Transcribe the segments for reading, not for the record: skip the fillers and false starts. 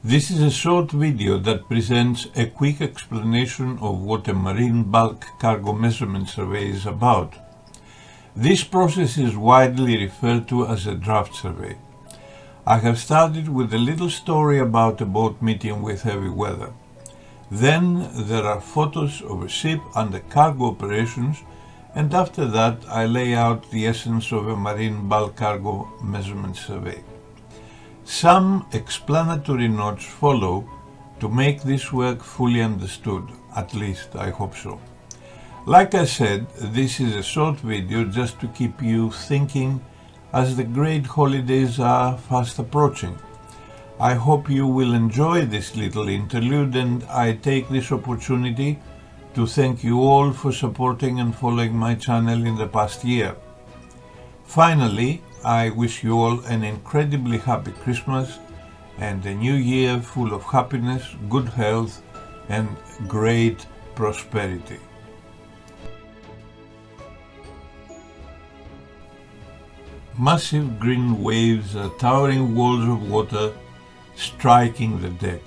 This is a short video that presents a quick explanation of what a marine bulk cargo measurement survey is about. This process is widely referred to as a draft survey. I have started with a little story about a boat meeting with heavy weather. Then there are photos of a ship under cargo operations, and after that I lay out the essence of a marine bulk cargo measurement survey. Some explanatory notes follow to make this work fully understood, at least I hope so. Like I said, this is a short video just to keep you thinking as the great holidays are fast approaching. I hope you will enjoy this little interlude, and I take this opportunity to thank you all for supporting and following my channel in the past year. Finally, I wish you all an incredibly happy Christmas and a new year full of happiness, good health, and great prosperity. Massive green waves are towering walls of water striking the deck.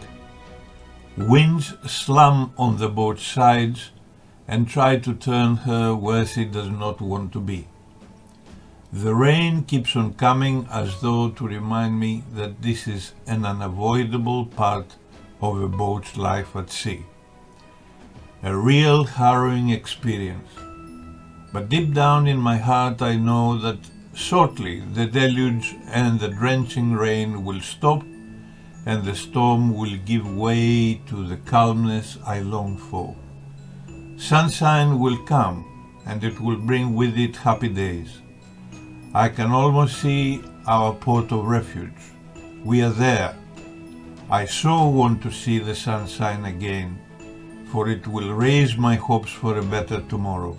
Winds slam on the boat's sides and try to turn her where she does not want to be. The rain keeps on coming as though to remind me that this is an unavoidable part of a boat's life at sea. A real harrowing experience. But deep down in my heart I know that shortly the deluge and the drenching rain will stop, and the storm will give way to the calmness I long for. Sunshine will come, and it will bring with it happy days. I can almost see our port of refuge. We are there. I so want to see the sunshine again, for it will raise my hopes for a better tomorrow.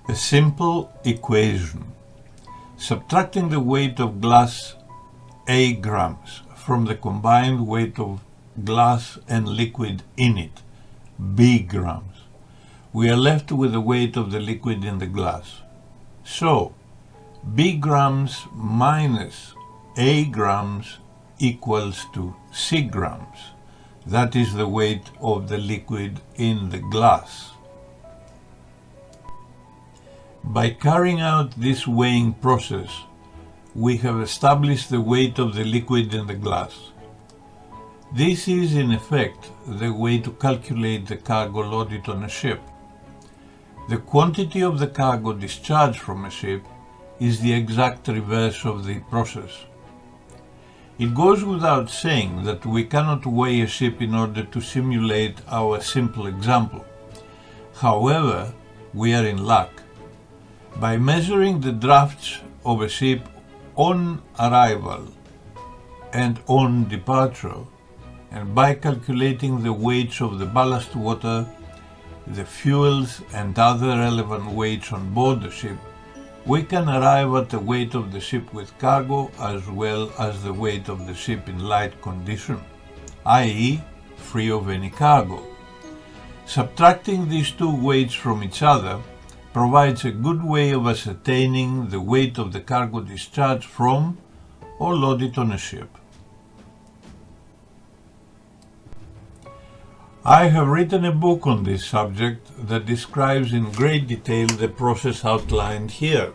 A simple equation. Subtracting the weight of glass A grams from the combined weight of glass and liquid in it, B grams, we are left with the weight of the liquid in the glass. So, B grams minus A grams equals to C grams. That is the weight of the liquid in the glass. By carrying out this weighing process, we have established the weight of the liquid in the glass. This is in effect the way to calculate the cargo loaded on a ship. The quantity of the cargo discharged from a ship is the exact reverse of the process. It goes without saying that we cannot weigh a ship in order to simulate our simple example. However, we are in luck. By measuring the drafts of a ship on arrival and on departure, and by calculating the weights of the ballast water, the fuels and other relevant weights on board the ship, we can arrive at the weight of the ship with cargo as well as the weight of the ship in light condition, i.e., free of any cargo. Subtracting these two weights from each other provides a good way of ascertaining the weight of the cargo discharged from or loaded on a ship. I have written a book on this subject that describes in great detail the process outlined here.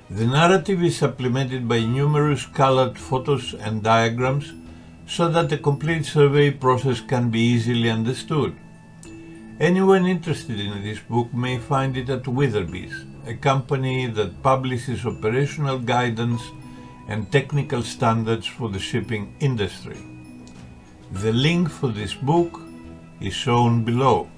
The narrative is supplemented by numerous colored photos and diagrams so that the complete survey process can be easily understood. Anyone interested in this book may find it at Witherby's, a company that publishes operational guidance and technical standards for the shipping industry. The link for this book is shown below.